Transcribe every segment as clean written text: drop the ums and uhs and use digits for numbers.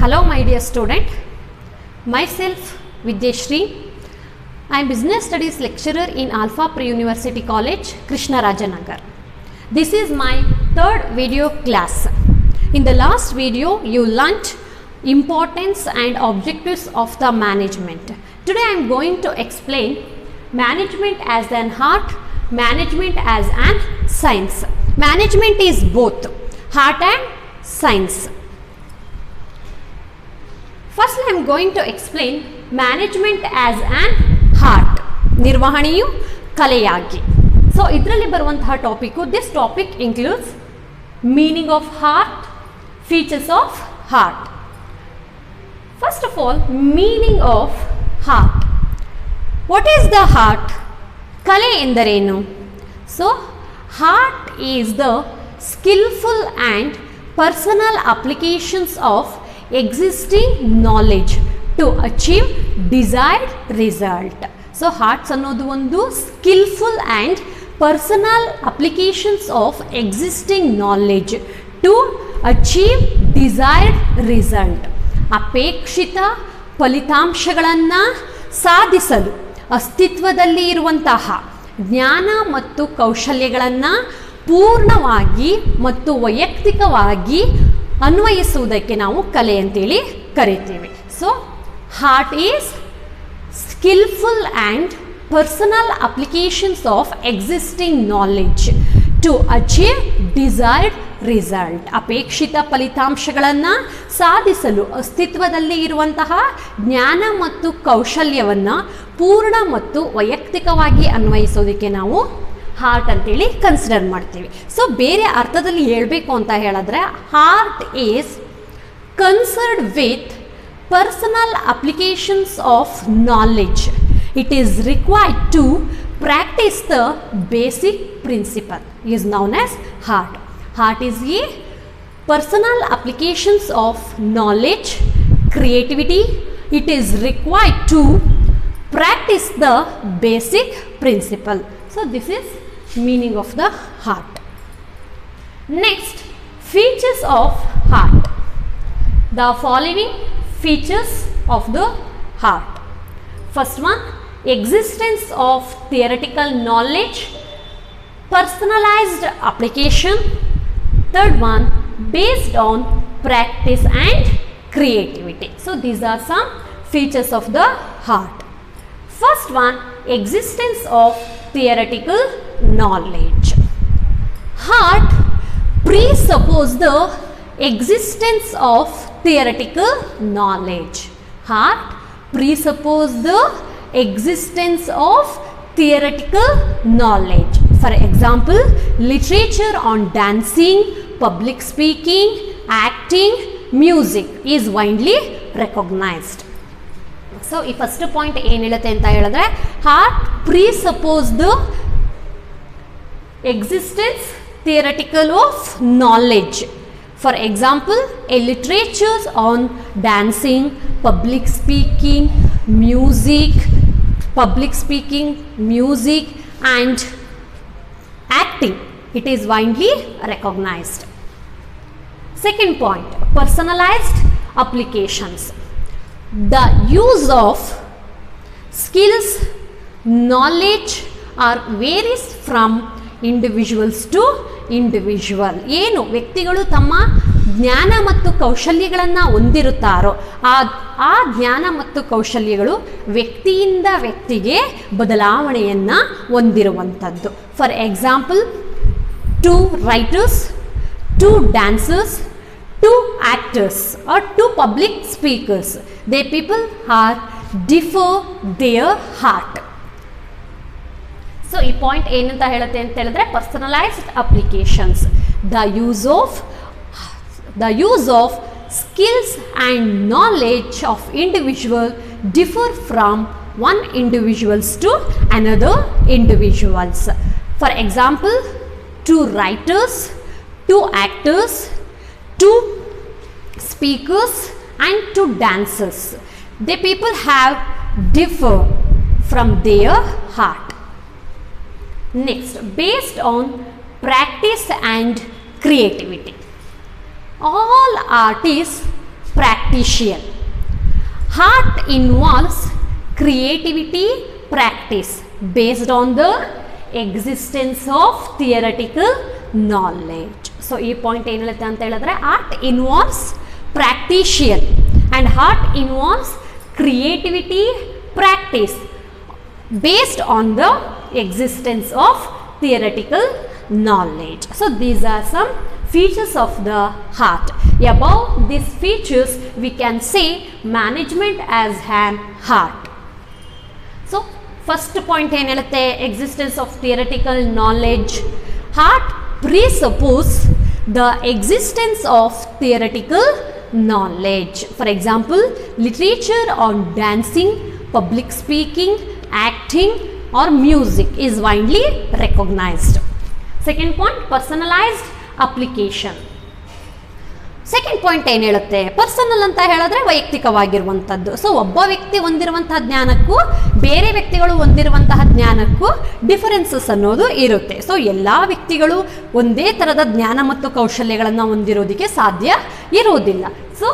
Hello my dear student, myself Vidyashree. I am Business Studies lecturer in Alpha Pre-University College, Krishnarajanagar. This is my third video class. In the last video, you learnt importance and objectives of the management. Today I am going to explain management as an art, management as an science. Management is both art and science. First I am going to explain management as an art. ನಿರ್ವಹಣೆಯು ಕಲೆಯಾಗಿ. So ಇದರಲ್ಲಿ ಬರುವಂತಹ topic, this topic includes meaning of heart, features of heart. First of all, meaning of heart. What is the heart? ಕಲೆ ಎಂದರೇನು? So heart is the skillful and personal applications of existing knowledge to achieve desired result. So hearts ಅನ್ನೋದು ಒಂದು skillful and personal applications of existing knowledge to achieve desired result. ಅಪೇಕ್ಷಿತ ಫಲಿತಾಂಶಗಳನ್ನು ಸಾಧಿಸಲು ಅಸ್ತಿತ್ವದಲ್ಲಿ ಇರುವಂತಹ ಜ್ಞಾನ ಮತ್ತು ಕೌಶಲ್ಯಗಳನ್ನು ಪೂರ್ಣವಾಗಿ ಮತ್ತು ವೈಯಕ್ತಿಕವಾಗಿ ಅನ್ವಯಿಸುವುದಕ್ಕೆ ನಾವು ಕಲೆ ಅಂತೇಳಿ ಕರಿತೀವಿ. So heart is skillful and personal applications of existing knowledge to achieve desired result. ಅಪೇಕ್ಷಿತ ಫಲಿತಾಂಶಗಳನ್ನು ಸಾಧಿಸಲು ಅಸ್ತಿತ್ವದಲ್ಲಿ ಇರುವಂತಹ ಜ್ಞಾನ ಮತ್ತು ಕೌಶಲ್ಯವನ್ನು ಪೂರ್ಣ ಮತ್ತು ವೈಯಕ್ತಿಕವಾಗಿ ಅನ್ವಯಿಸೋದಕ್ಕೆ ನಾವು ಹಾರ್ಟ್ ಅಂತೇಳಿ ಕನ್ಸಿಡರ್ ಮಾಡ್ತೀವಿ. ಸೊ ಬೇರೆ ಅರ್ಥದಲ್ಲಿ ಹೇಳಬೇಕು ಅಂತ ಹೇಳಿದ್ರೆ heart is concerned with personal applications of knowledge. It is required to practice the basic principle is known as heart. Heart is a personal applications of knowledge, creativity. It is required to practice the basic principle. So this is meaning of the heart. Next, features of heart. The following features of the heart. First one, existence of theoretical knowledge, personalized application. Third one, based on practice and creativity. So these are some features of the heart. First one, existence of theoretical knowledge. Heart presupposes the existence of theoretical knowledge. Heart presupposes the existence of theoretical knowledge. For example, literature on dancing, public speaking, acting, music is widely recognized. So ಈ first point ಏನು ಹೇಳುತ್ತೆ ಅಂತ ಹೇಳಿದ್ರೆ art presupposes the existence theoretical of knowledge. For example, a literature on dancing, public speaking, music and acting. It is widely recognized. Second point, personalized applications. The use of skills, knowledge are varies from individuals to individual. ಏನು ವ್ಯಕ್ತಿಗಳು ತಮ್ಮ ಜ್ಞಾನ ಮತ್ತು ಕೌಶಲ್ಯಗಳನ್ನು ಹೊಂದಿರುತ್ತಾರೋ ಆ ಜ್ಞಾನ ಮತ್ತು ಕೌಶಲ್ಯಗಳು ವ್ಯಕ್ತಿಯಿಂದ ವ್ಯಕ್ತಿಗೆ ಬದಲಾವಣೆಯನ್ನು ಹೊಂದಿರುವಂಥದ್ದು. For example, 2 writers, 2 dancers, 2 actors are 2 public speakers, they people are differ their art. So ಈ ಪಾಯಿಂಟ್ ಏನಂತ ಹೇಳುತ್ತೆ ಅಂತ ಹೇಳಿದ್ರೆ personalised applications. The use of skills and knowledge of individual differ from one individuals to another individuals. For example, 2 writers, 2 actors, 2 speakers and 2 dancers. They people have differ from their art. Next, based on practice and creativity. All artists practician. Art involves creativity practice based on the existence of theoretical knowledge. So ಈ point ಏನು ಹೇಳುತ್ತೆ ಅಂತ ಹೇಳಿದ್ರೆ art involves practician and art involves creativity practice based on the existence of theoretical knowledge. So these are some features of the art. Above these features we can say management as an art. So first point ಏನು ಹೇಳುತ್ತೆ existence of theoretical knowledge. Art presuppose the existence of theoretical knowledge. For example, literature on dancing, public speaking, acting or music is widely recognized. Second point, personalized application. Second point ಏನು ಹೇಳುತ್ತೆ personal ಅಂತ ಹೇಳಿದ್ರೆ ವೈಯಕ್ತಿಕವಾಗಿರುವಂಥದ್ದು. So ಒಬ್ಬ ವ್ಯಕ್ತಿ ಹೊಂದಿರುವಂತಹ ಜ್ಞಾನಕ್ಕೂ ಬೇರೆ ವ್ಯಕ್ತಿಗಳು ಹೊಂದಿರುವಂತಹ ಜ್ಞಾನಕ್ಕೂ ಡಿಫರೆನ್ಸಸ್ ಅನ್ನೋದು ಇರುತ್ತೆ. ಸೊ ಎಲ್ಲ ವ್ಯಕ್ತಿಗಳು ಒಂದೇ ಥರದ ಜ್ಞಾನ ಮತ್ತು ಕೌಶಲ್ಯಗಳನ್ನು ಹೊಂದಿರೋದಕ್ಕೆ ಸಾಧ್ಯ ಇರುವುದಿಲ್ಲ. So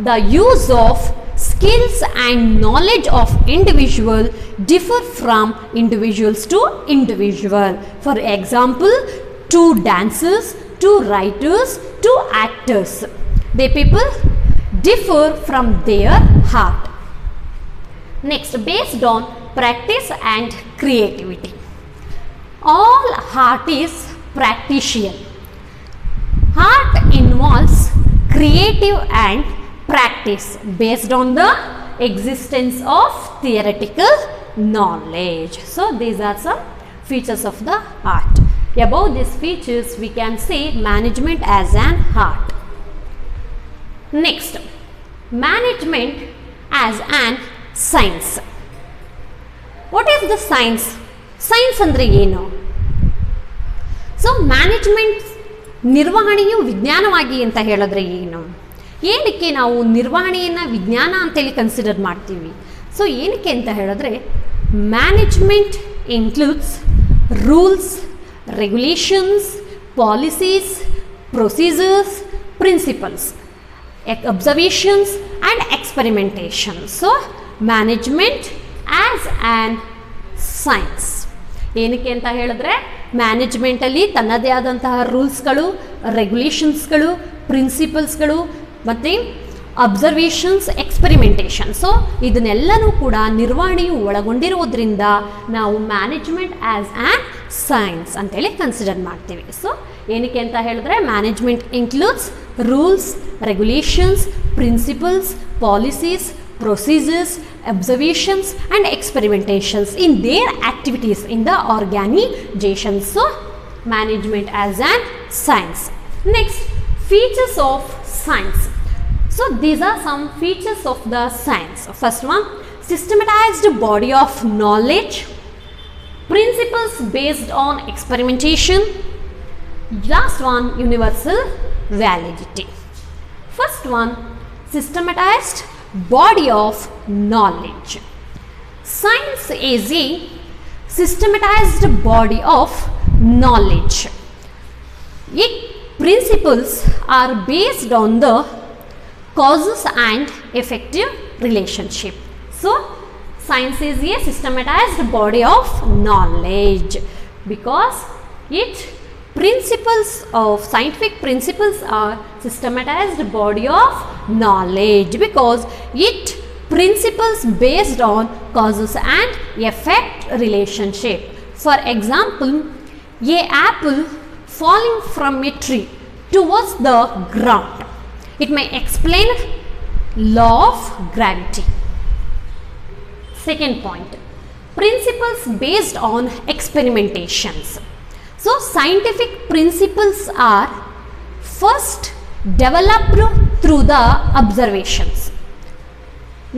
the use of skills and knowledge of individual differ from individuals to individual. For example, two dancers, two writers, two actors, they people differ from their heart. Next, based on practice and creativity. All art is practician. Art involves creative and practice based on the existence of theoretical knowledge. So these are some features of the art. Above these features we can say management as an art. Next, management as an science. What is the science? Science andre ಏನು? So management ನಿರ್ವಹಣೆಯು ವಿಜ್ಞಾನವಾಗಿ ಅಂತ ಹೇಳಿದ್ರೆ ಏನು? ಏನಕ್ಕೆ ನಾವು ನಿರ್ವಹಣೆಯನ್ನು ವಿಜ್ಞಾನ ಅಂತೇಳಿ ಕನ್ಸಿಡರ್ ಮಾಡ್ತೀವಿ? ಸೊ ಏನಕ್ಕೆ ಅಂತ ಹೇಳಿದ್ರೆ management includes rules, regulations, policies, procedures, principles, observations and experimentation. So management as an science. ಏನಕ್ಕೆ ಅಂತ ಹೇಳಿದ್ರೆ ಮ್ಯಾನೇಜ್ಮೆಂಟಲ್ಲಿ ತನ್ನದೇ ಆದಂತಹ ರೂಲ್ಸ್ಗಳು, ರೆಗ್ಯುಲೇಷನ್ಸ್ಗಳು, ಪ್ರಿನ್ಸಿಪಲ್ಸ್ಗಳು ಮತ್ತು ಅಬ್ಸರ್ವೇಷನ್ಸ್, ಎಕ್ಸ್ಪೆರಿಮೆಂಟೇಷನ್. ಸೊ ಇದನ್ನೆಲ್ಲನೂ ಕೂಡ ನಿರ್ವಹಣೆಯು ಒಳಗೊಂಡಿರುವುದರಿಂದ ನಾವು ಮ್ಯಾನೇಜ್ಮೆಂಟ್ ಆ್ಯಸ್ ಆ್ಯನ್ ಸೈನ್ಸ್ ಅಂತೇಳಿ ಕನ್ಸಿಡರ್ ಮಾಡ್ತೀವಿ. ಸೊ ಏನಕ್ಕೆ ಅಂತ ಹೇಳಿದ್ರೆ management includes rules, regulations, principles, policies, procedures, observations and experimentations in their activities in the organization. So management as an science. Next, features of science. So these are some features of the science. First one, systematized body of knowledge, principles based on experimentation. Last one, universal validity. First one, systematized body of knowledge. Science is a systematized body of knowledge. Its principles are based on the causes and effective relationship. So science is a systematized body of knowledge because its principles of scientific principles are systematized body of knowledge because it principles based on causes and effect relationship. For example, a apple falling from a tree towards the ground, it may explain law of gravity. Second point, principles based on experimentations. So scientific principles are first developed through the observations,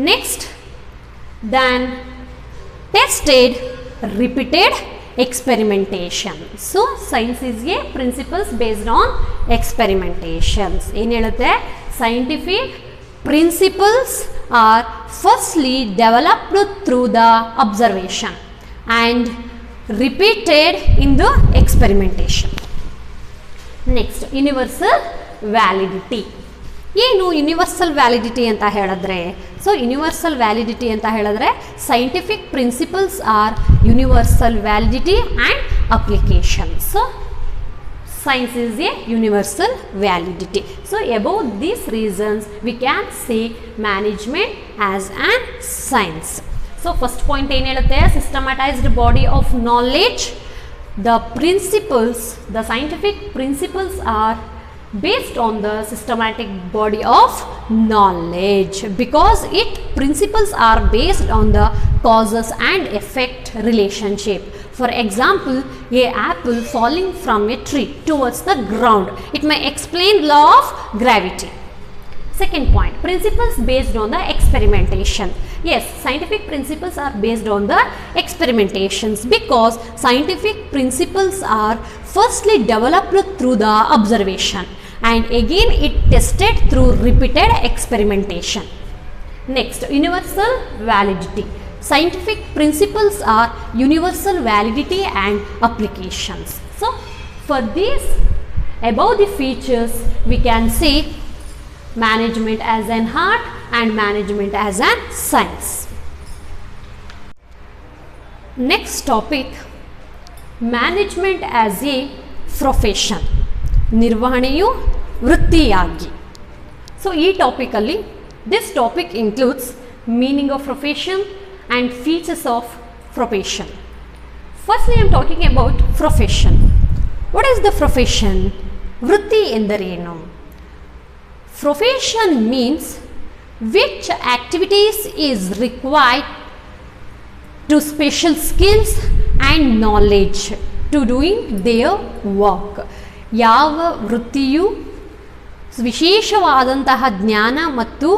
next then tested, repeated experimentation. So science is a principles based on experimentations. ಏನು ಹೇಳುತ್ತೆ scientific principles are firstly developed through the observation and repeated in the experimentation. Next, universal validity. ಏನು universal validity ಅಂತ ಹೇಳಿದ್ರೆ, so universal validity ಅಂತ ಹೇಳಿದ್ರೆ scientific principles are universal validity and applications. Science is a universal validity. So above these reasons we can say management as an science. So first point ಏನು ಹೇಳುತ್ತೆ, systematized body of knowledge. The principles, the scientific principles are based on the systematic body of knowledge because its principles are based on the causes and effect relationship. For example, a apple falling from a tree towards the ground, it may explain law of gravity. Second point, principles based on the experimentation. Yes, scientific principles are based on the experimentations because scientific principles are firstly developed through the observation and again it tested through repeated experimentation. Next, universal validity. Scientific principles are universal validity and applications. So for these above the features we can say management as an art and management as an science. Next topic, management as a profession. ನಿರ್ವಹಣೆಯು ವೃತ್ತಿಯಾಗಿ. So ಈ topic ಅಲ್ಲಿ this topic includes meaning of profession and features of profession. Firstly, I am talking about profession. What is the profession? ವೃತ್ತಿ ಎಂದರೇನು? Profession means which activities is required to special skills and knowledge to doing their work. ಯಾವ ವೃತ್ತಿಯು ವಿಶೇಷವಾದಂತಹ ಜ್ಞಾನ ಮತ್ತು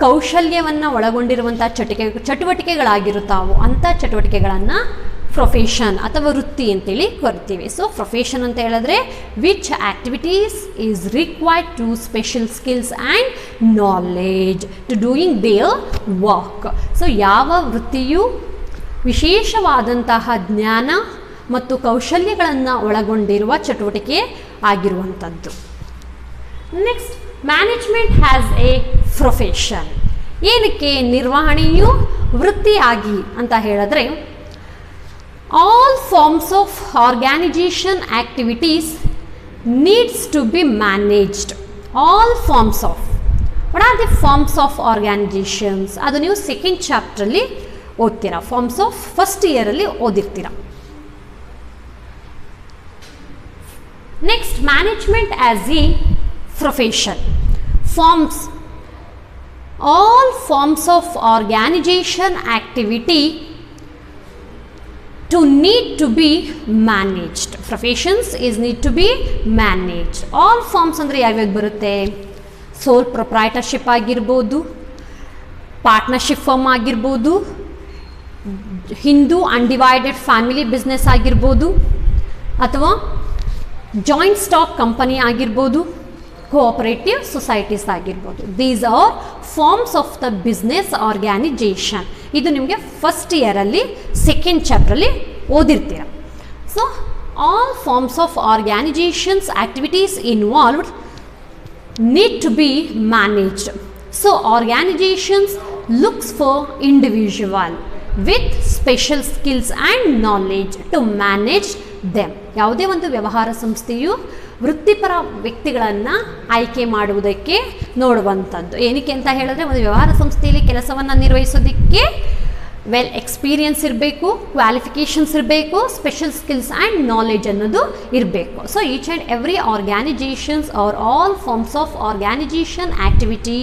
ಕೌಶಲ್ಯವನ್ನು ಒಳಗೊಂಡಿರುವಂಥ ಚಟುವಟಿಕೆಗಳಾಗಿರುತ್ತಾವೋ ಅಂಥ ಚಟುವಟಿಕೆಗಳನ್ನು ಪ್ರೊಫೆಷನ್ ಅಥವಾ ವೃತ್ತಿ ಅಂತೇಳಿ ಕರಿತೀವಿ. ಸೊ ಪ್ರೊಫೆಷನ್ ಅಂತ ಹೇಳಿದ್ರೆ which activities is required to special skills and knowledge to doing their work. So ಯಾವ ವೃತ್ತಿಯು ವಿಶೇಷವಾದಂತಹ ಜ್ಞಾನ ಮತ್ತು ಕೌಶಲ್ಯಗಳನ್ನು ಒಳಗೊಂಡಿರುವ ಚಟುವಟಿಕೆ ಆಗಿರುವಂಥದ್ದು. Next, management has a profession. ಏನಕ್ಕೆ ನಿರ್ವಹಣೆಯು ವೃತ್ತಿಯಾಗಿ ಅಂತ ಹೇಳಿದ್ರೆ all forms of organisation activities needs to be managed. All forms of, what are the forms of organisations? ಅದು ನೀವು ಸೆಕೆಂಡ್ ಚಾಪ್ಟ್ರಲ್ಲಿ ಓದ್ತೀರಾ, ಫಾರ್ಮ್ಸ್ ಆಫ್ ಫಸ್ಟ್ ಇಯರಲ್ಲಿ ಓದಿರ್ತೀರ. Next, management as a profession. Forms, all forms of organization activity to need to be managed. Professions is need to be managed. All forms ಅಂದರೆ ಯಾವ್ಯಾವ ಬರುತ್ತೆ? Sole proprietorship ಆಗಿರ್ಬೋದು, ಪಾರ್ಟ್ನರ್ಶಿಪ್ ಫರ್ಮ್ ಆಗಿರ್ಬೋದು, Hindu undivided family business ಆಗಿರ್ಬೋದು, ಅಥವಾ joint stock company ಆಗಿರ್ಬೋದು, cooperative societies ಆಗಿರ್ಬೋದು. These are forms of the business organisation. ಇದು ನಿಮಗೆ ಫಸ್ಟ್ ಇಯರಲ್ಲಿ ಸೆಕೆಂಡ್ ಚಾಪ್ಟ್ರಲ್ಲಿ ಓದಿರ್ತೀರ. So all forms of organisations activities involved need to be managed. So organizations looks for individual with special skills and knowledge to manage them. ಯಾವುದೇ ಒಂದು ವ್ಯವಹಾರ ಸಂಸ್ಥೆಯು ವೃತ್ತಿಪರ ವ್ಯಕ್ತಿಗಳನ್ನು ಆಯ್ಕೆ ಮಾಡುವುದಕ್ಕೆ ನೋಡುವಂಥದ್ದು. ಏನಕ್ಕೆ ಅಂತ ಹೇಳಿದ್ರೆ ಒಂದು ವ್ಯವಹಾರ ಸಂಸ್ಥೆಯಲ್ಲಿ ಕೆಲಸವನ್ನು ನಿರ್ವಹಿಸೋದಕ್ಕೆ ವೆಲ್ ಎಕ್ಸ್ಪೀರಿಯನ್ಸ್ ಇರಬೇಕು, ಕ್ವಾಲಿಫಿಕೇಷನ್ಸ್ ಇರಬೇಕು, ಸ್ಪೆಷಲ್ ಸ್ಕಿಲ್ಸ್ ಆ್ಯಂಡ್ ನಾಲೆಡ್ಜ್ ಅನ್ನೋದು ಇರಬೇಕು. So each and every organisations are all forms of organisation activity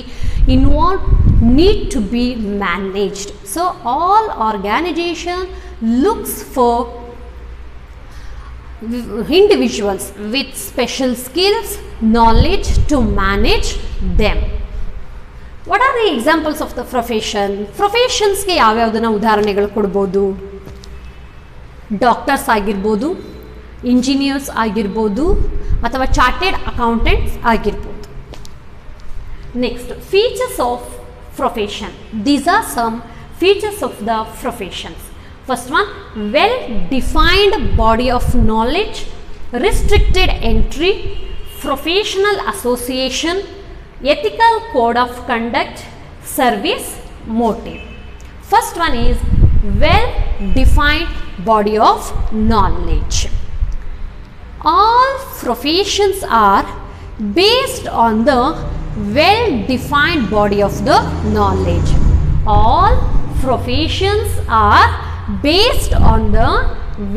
involve need to be managed. So all organization looks for individuals with special skills, knowledge to manage them. What are the examples of the profession? Professions ಗೆ ಯಾವ್ಯಾವುದನ್ನ ಉದಾಹರಣೆಗಳು ಕೊಡ್ಬೋದು? Doctors ಆಗಿರ್ಬೋದು, engineers ಆಗಿರ್ಬೋದು, ಅಥವಾ chartered accountants ಆಗಿರ್ಬೋದು. Next, features of profession. These are some features of the professions. First one, well defined body of knowledge, restricted entry, professional association, ethical code of conduct, service motive. First one is well defined body of knowledge. All professions are based on the well defined body of the knowledge. All professions are based on the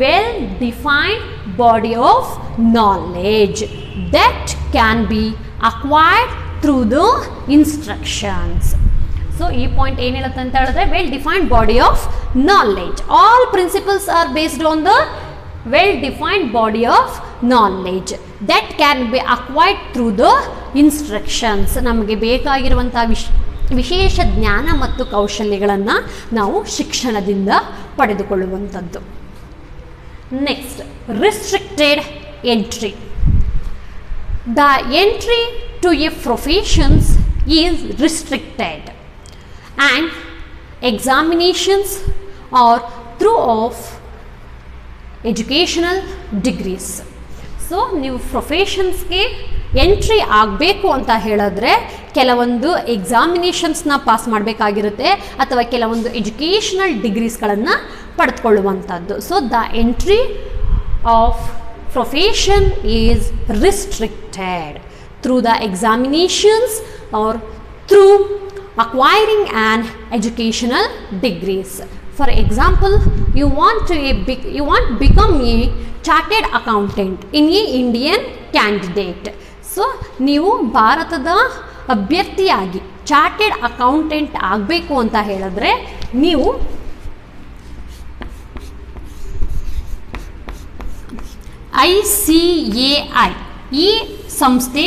well defined body of knowledge that can be acquired through the instructions. So ee point ಏನು ಹೇಳುತ್ತೆ ಅಂತ ಹೇಳಿದ್ರೆ well defined body of knowledge. All principles are based on the well defined body of knowledge that can be acquired through the instructions. ನಮಗೆ ಬೇಕಾಗಿರುವಂಥ ವಿಶೇಷ ಜ್ಞಾನ ಮತ್ತು ಕೌಶಲ್ಯಗಳನ್ನು ನಾವು ಶಿಕ್ಷಣದಿಂದ ಪಡೆದುಕೊಳ್ಳುವಂಥದ್ದು. Next, restricted entry. The entry to a professions is restricted and examinations are through of educational degrees. So ನೀವು ಪ್ರೊಫೆಷನ್ಸ್ಗೆ ಎಂಟ್ರಿ ಆಗಬೇಕು ಅಂತ ಹೇಳಿದ್ರೆ ಕೆಲವೊಂದು ಎಕ್ಸಾಮಿನೇಷನ್ಸ್ನ ಪಾಸ್ ಮಾಡಬೇಕಾಗಿರುತ್ತೆ ಅಥವಾ ಕೆಲವೊಂದು ಎಜುಕೇಷನಲ್ ಡಿಗ್ರೀಸ್ಗಳನ್ನು ಪಡೆದುಕೊಳ್ಳುವಂಥದ್ದು. So the entry of profession is restricted through the examinations or through acquiring an educational degrees. For example, you want to become a chartered accountant in a Indian candidate. So ನೀವು ಭಾರತದ ಅಭ್ಯರ್ಥಿಯಾಗಿ chartered accountant ಆಗಬೇಕು ಅಂತ ಹೇಳಿದ್ರೆ ನೀವು ICAI ಈ ಸಂಸ್ಥೆ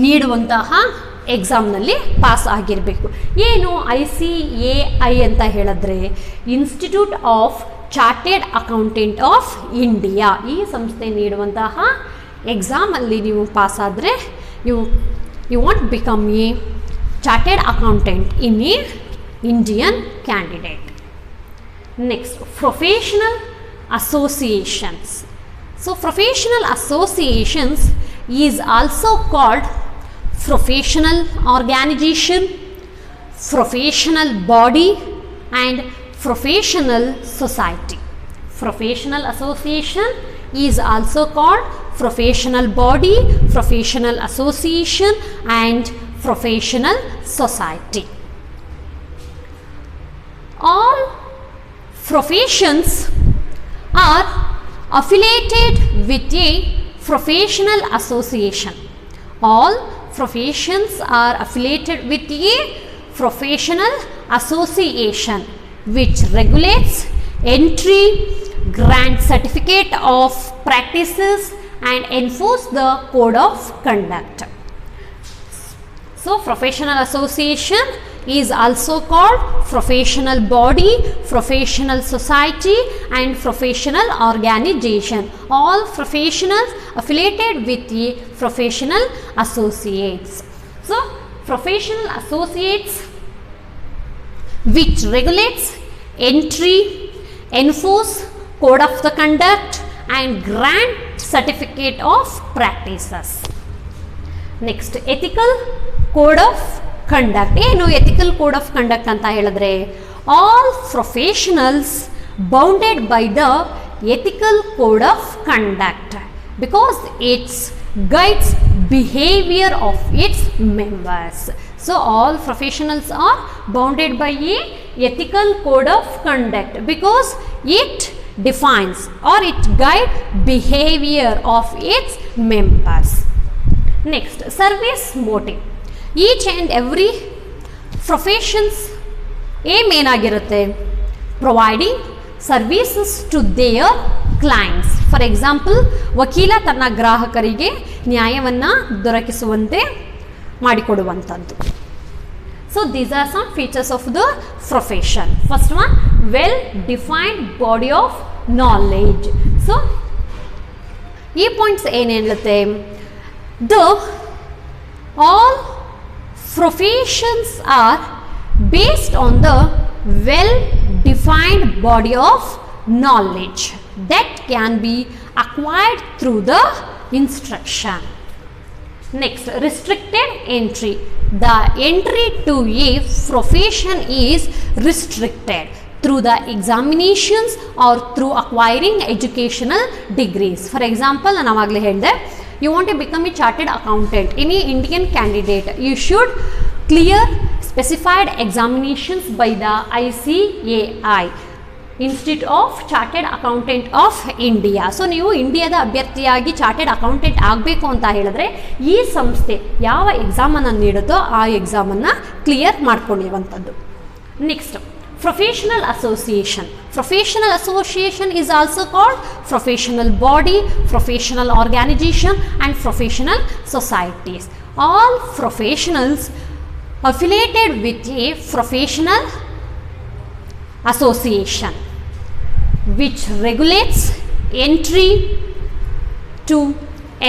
ನೀಡುವಂತಹ ಎಕ್ಸಾಮ್ನಲ್ಲಿ ಪಾಸ್ ಆಗಿರಬೇಕು. ಏನು ICAI ಅಂತ ಹೇಳಿದ್ರೆ institute of chartered accountant of India. ಈ ಸಂಸ್ಥೆ ನೀಡುವಂತಹ ಎಕ್ಸಾಮಲ್ಲಿ ನೀವು ಪಾಸ್ ಆದರೆ you want become a chartered accountant in a Indian candidate. Next, professional associations. So professional associations is also called professional organization, professional body and professional society. Professional association is also called professional body, professional association and professional society. All professions are affiliated with a professional association. All professions are affiliated with a professional association which regulates entry, grants certificate of practices and enforce the code of conduct. So professional association is also called professional body, professional society and professional organization. All professionals affiliated with the professional associates. So professional associates which regulates entry, enforce code of the conduct and grant certificate of practices. Next, ethical code of conduct. ಏನು ethical code of conduct ಅಂತ ಹೇಳಿದ್ರೆ all professionals bounded by the ethical code of conduct because it guides behavior of its members. So all professionals are bounded by a ethical code of conduct because it defines or it guides behavior of its members. Next, service motive. Each and every professions aim ಏನಾಗಿರುತ್ತೆ? Providing services to their clients. For example, ವಕೀಲ ತನ್ನ ಗ್ರಾಹಕರಿಗೆ ನ್ಯಾಯವನ್ನು ದೊರಕಿಸುವಂತೆ ಮಾಡಿಕೊಡುವಂಥದ್ದು. So these are some features of the profession. First one, well defined body of knowledge. So ಈ points ಏನು ಹೇಳುತ್ತೆ? all professions are based on the well defined body of knowledge that can be acquired through the instruction. Next, restricted entry. the entry to a profession is restricted through the examinations or through acquiring educational degrees. For example, ನಾನು ಆವಾಗಲೇ ಹೇಳಿದೆ, you want to become a chartered accountant, any Indian candidate, you should clear specified examinations by the ICAI, Institute of Chartered Accountant of India. So ನೀವು ಇಂಡಿಯಾದ ಅಭ್ಯರ್ಥಿಯಾಗಿ chartered accountant ಆಗಬೇಕು ಅಂತ ಹೇಳಿದ್ರೆ ಈ ಸಂಸ್ಥೆ ಯಾವ ಎಕ್ಸಾಮನ್ನು ನೀಡುತ್ತೋ ಆ ಎಕ್ಸಾಮನ್ನು ಕ್ಲಿಯರ್ ಮಾಡ್ಕೊಳ್ಳುವಂಥದ್ದು. Next, professional association. Professional association is also called professional body, professional organization and professional societies. All professionals affiliated with a professional association which regulates entry to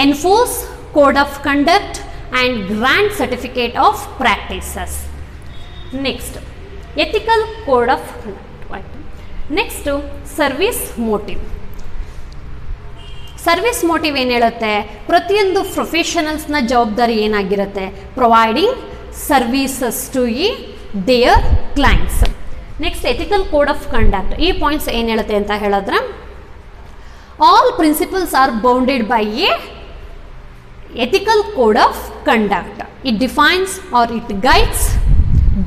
enforce code of conduct and grant certificate of practices. Next, ethical code of conduct. Next, service motive. Service motive ಏನು ಹೇಳುತ್ತೆ, ಪ್ರತಿಯೊಂದು ಪ್ರೊಫೆಷನಲ್ಸ್ನ ಜವಾಬ್ದಾರಿ ಏನಾಗಿರುತ್ತೆ, providing services to their clients. Next, ethical code of conduct. ಈ points ಏನು ಹೇಳುತ್ತೆ ಅಂತ ಹೇಳಿದ್ರೆ, all principles are bounded by a ethical code of conduct. It defines or it guides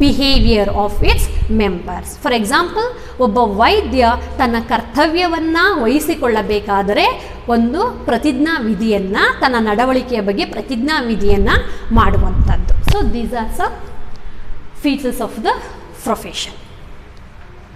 behavior of its members. For example, ಒಬ್ಬ ವೈದ್ಯ ತನ್ನ ಕರ್ತವ್ಯವನ್ನು ವಹಿಸಿಕೊಳ್ಳಬೇಕಾದರೆ ಒಂದು ಪ್ರತಿಜ್ಞಾ ವಿಧಿಯನ್ನು, ತನ್ನ ನಡವಳಿಕೆಯ ಬಗ್ಗೆ ಪ್ರತಿಜ್ಞಾ ವಿಧಿಯನ್ನು ಮಾಡುವಂಥದ್ದು. So these are some features of the profession.